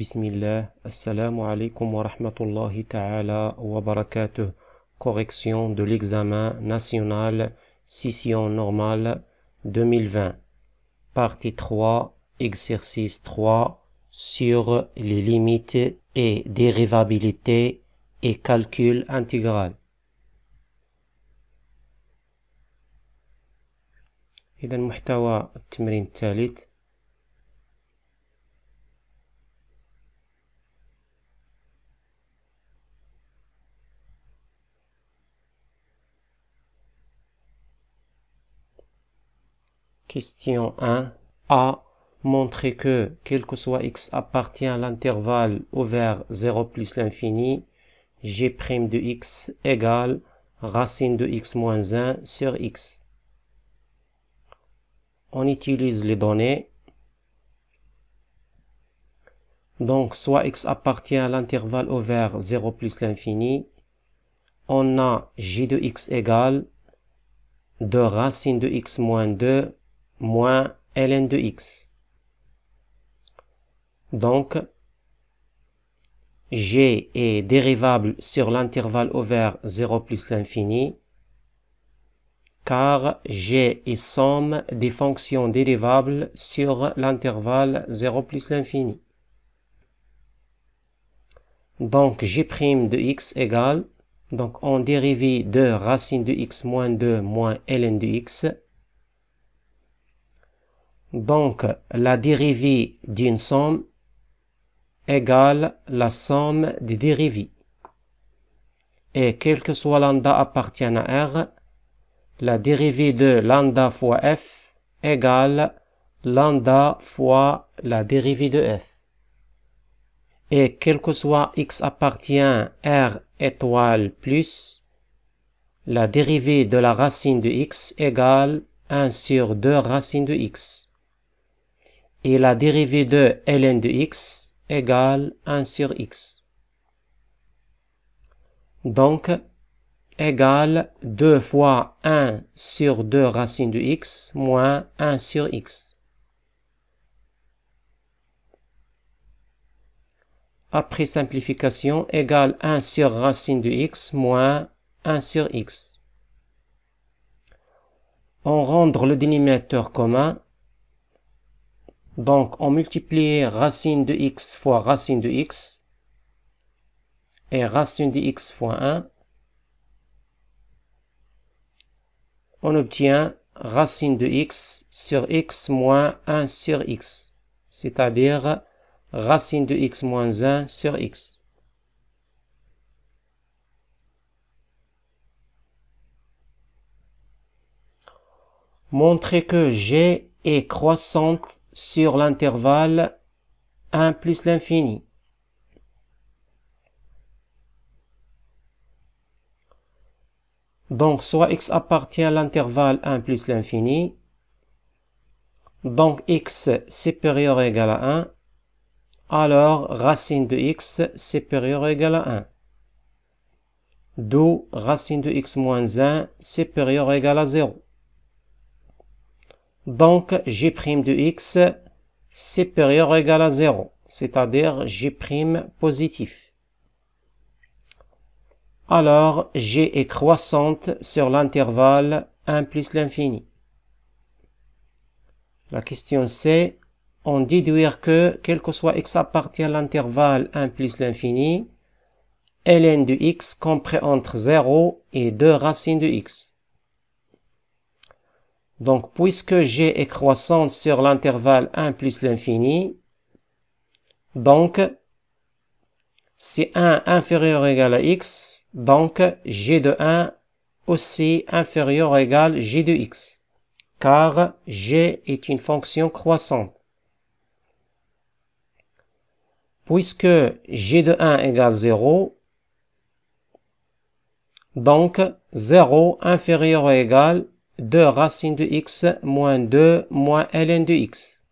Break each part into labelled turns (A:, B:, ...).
A: Bismillah, assalamu alaikum wa rahmatullahi ta'ala wa barakatuh. Correction de l'examen national, session normale 2020. Partie 3, exercice 3, sur les limites et dérivabilité et calcul intégral. إذا محتوى التمرين الثالث. Question 1. A. Montrer que, quel que soit x appartient à l'intervalle ouvert 0 plus l'infini, g' de x égale racine de x moins 1 sur x. On utilise les données. Donc, soit x appartient à l'intervalle ouvert 0 plus l'infini, on a g de x égale 2 racine de x moins 2 moins ln de x. Donc, g est dérivable sur l'intervalle ouvert 0 plus l'infini, car g est somme des fonctions dérivables sur l'intervalle 0 plus l'infini. Donc, g' de x égale, donc on dérive de racine de x moins 2 moins ln de x. Donc, la dérivée d'une somme égale la somme des dérivées. Et quel que soit lambda appartienne à R, la dérivée de lambda fois f égale lambda fois la dérivée de f. Et quel que soit x appartient à R étoile plus, la dérivée de la racine de x égale 1 sur 2 racine de x. Et la dérivée de ln de x égale 1 sur x. Donc, égale 2 fois 1 sur 2 racine de x moins 1 sur x. Après simplification, égale 1 sur racine de x moins 1 sur x. On rendre le dénominateur commun. Donc, on multiplie racine de x fois racine de x et racine de x fois 1. On obtient racine de x sur x moins 1 sur x, c'est-à-dire racine de x moins 1 sur x. Montrer que g est croissante sur l'intervalle 1 plus l'infini. Donc, soit x appartient à l'intervalle 1 plus l'infini, donc x supérieur ou égal à 1, alors racine de x supérieur ou égal à 1. D'où racine de x moins 1 supérieur ou égal à 0. Donc, g' de x supérieur ou égal à 0, c'est-à-dire g' positif. Alors, g est croissante sur l'intervalle 1 plus l'infini. La question C, on déduire que, quel que soit x appartient à l'intervalle 1 plus l'infini, ln de x compris entre 0 et 2 racines de x. Donc, puisque g est croissante sur l'intervalle 1 plus l'infini, donc, c'est 1 inférieur ou égal à x, donc g de 1 aussi inférieur ou égal à g de x, car g est une fonction croissante. Puisque g de 1 égale 0, donc 0 inférieur ou égal à 2 racine de x moins 2 moins ln de x.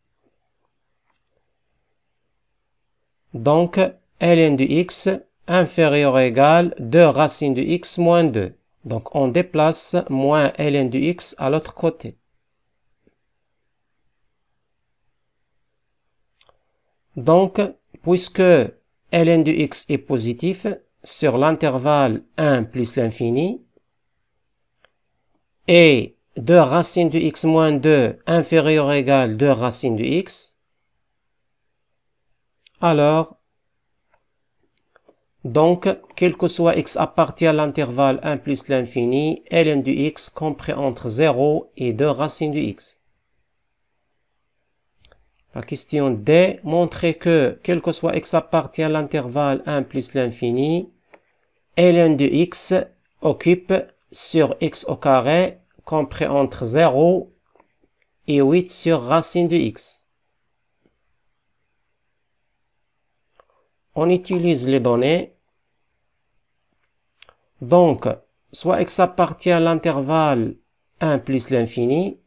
A: Donc, ln de x inférieur ou égal à 2 racine de x moins 2. Donc, on déplace moins ln de x à l'autre côté. Donc, puisque ln de x est positif sur l'intervalle 1 plus l'infini, et 2 racines de x moins 2 inférieur ou égal 2 racines de x, alors, donc, quel que soit x appartient à l'intervalle 1 plus l'infini, ln de x compris entre 0 et 2 racines de x. La question D, montrer que, quel que soit x appartient à l'intervalle 1 plus l'infini, ln de x occupe sur x au carré compris entre 0 et 8 sur racine de x. On utilise les données. Donc, soit x appartient à l'intervalle 1 plus l'infini,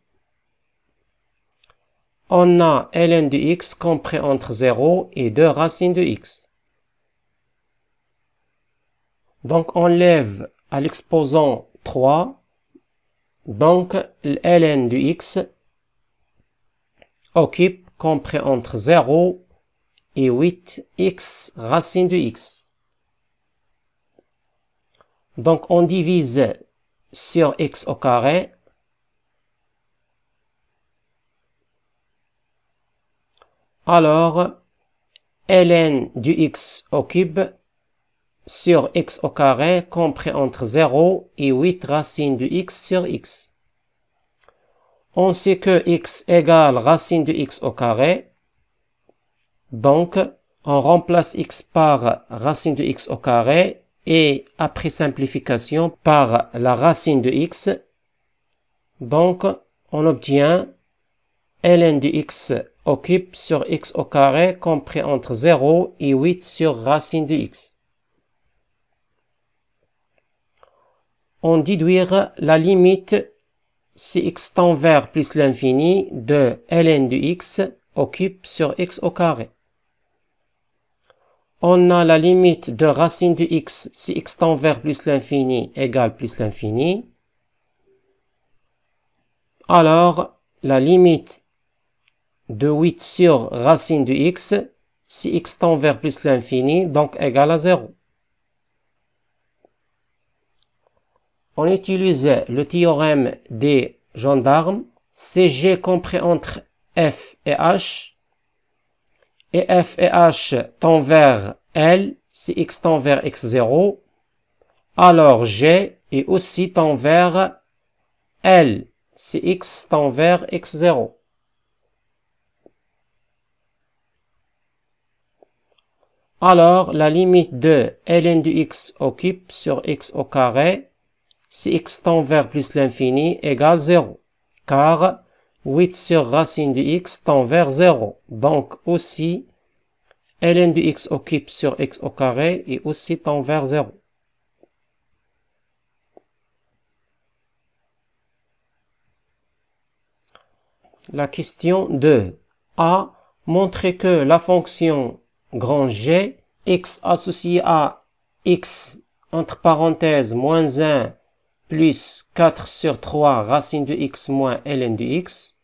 A: on a ln de x compris entre 0 et 2 racines de x. Donc, on lève à l'exposant 3. Donc, ln de x occupe compris entre 0 et 8x racine de x. Donc, on divise sur x au carré. Alors, ln du x au cube sur x au carré compris entre 0 et 8 racines de x sur x. On sait que x égale racine de x au carré. Donc, on remplace x par racine de x au carré et après simplification par la racine de x. Donc, on obtient ln de x au cube sur x au carré compris entre 0 et 8 sur racine de x. On déduire la limite si x tend vers plus l'infini de ln de x au cube sur x au carré. On a la limite de racine de x si x tend vers plus l'infini égale plus l'infini. Alors, la limite de 8 sur racine de x si x tend vers plus l'infini, donc égale à 0. On utilise le théorème des gendarmes. CG compris entre f et h. Et f et h tend vers L si x tend vers x0. Alors G est aussi tend vers L si x tend vers x0. Alors, la limite de ln de x au cube sur x au carré, si x tend vers plus l'infini, égale 0. Car 8 sur racine de x tend vers 0. Donc, aussi, ln de x au cube sur x au carré est aussi tend vers 0. La question 2. A. Montrer que la fonction grand G, x associé à x, entre parenthèses, moins 1, plus 4 sur 3 racine de x moins ln de x,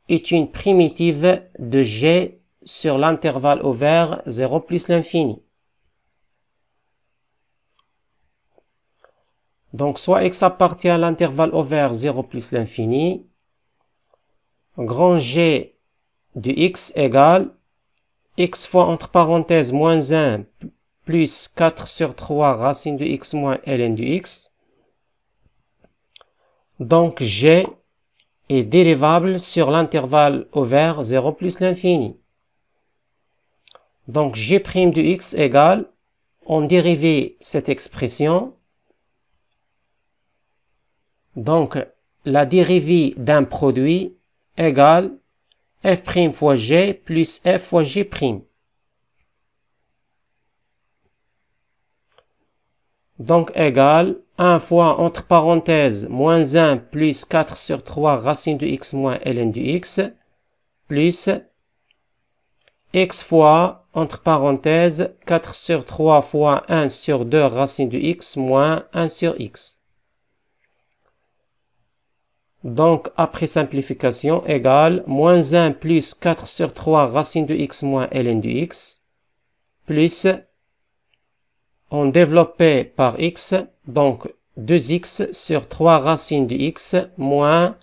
A: est une primitive de G sur l'intervalle ouvert 0 plus l'infini. Donc, soit x appartient à l'intervalle ouvert 0 plus l'infini, grand G de x égale x fois entre parenthèses moins 1 plus 4 sur 3 racine de x moins ln de x. Donc, G est dérivable sur l'intervalle ouvert 0 plus l'infini. Donc, G' de x égale, on dérive cette expression. Donc, la dérivée d'un produit égale f' fois g plus f fois g'. Donc, égale 1 fois, entre parenthèses, moins 1 plus 4 sur 3 racine de x moins ln de x, plus x fois, entre parenthèses, 4 sur 3 fois 1 sur 2 racine de x moins 1 sur x. Donc, après simplification, égale moins 1 plus 4 sur 3 racine de x moins ln de x, plus on développé par x, donc 2x sur 3 racines de x moins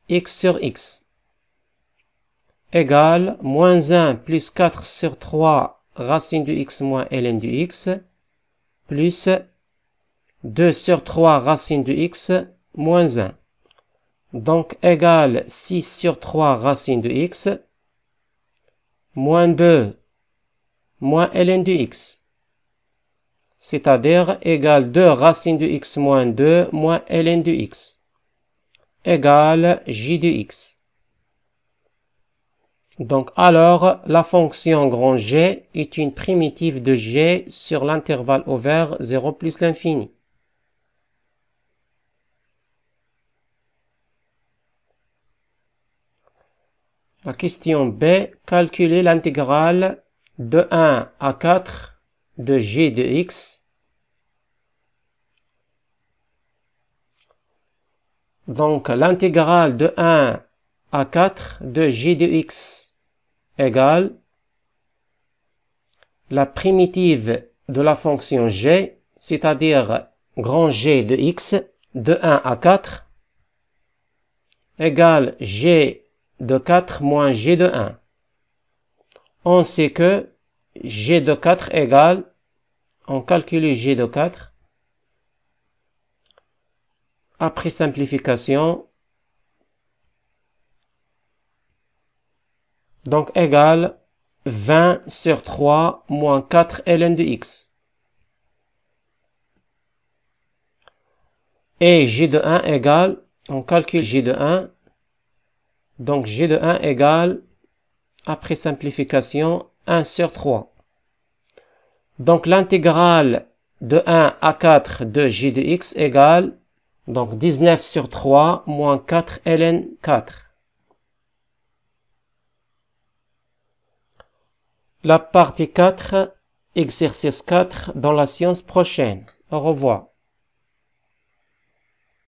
A: x sur x égale moins 1 plus 4 sur 3 racine de x moins ln de x plus 2 sur 3 racine de x moins 1. Donc égale 6 sur 3 racine de x moins 2 moins ln de x. C'est-à-dire égale 2 racine de x moins 2 moins ln de x égale j de x. Donc alors la fonction grand G est une primitive de G sur l'intervalle ouvert 0 plus l'infini. La question B, calculer l'intégrale de 1 à 4 de g de x. Donc l'intégrale de 1 à 4 de g de x égale la primitive de la fonction g, c'est-à-dire grand G de x de 1 à 4 égale g de 4 moins g de 1. On sait que g de 4 égale, on calcule g de 4, après simplification, donc égale 20 sur 3 moins 4 ln de x. Et g de 1 égale, on calcule g de 1, donc g de 1 égale, après simplification, 1 sur 3. Donc l'intégrale de 1 à 4 de g de x égale, donc 19 sur 3 moins 4 ln 4. La partie 4, exercice 4 dans la séance prochaine. Au revoir.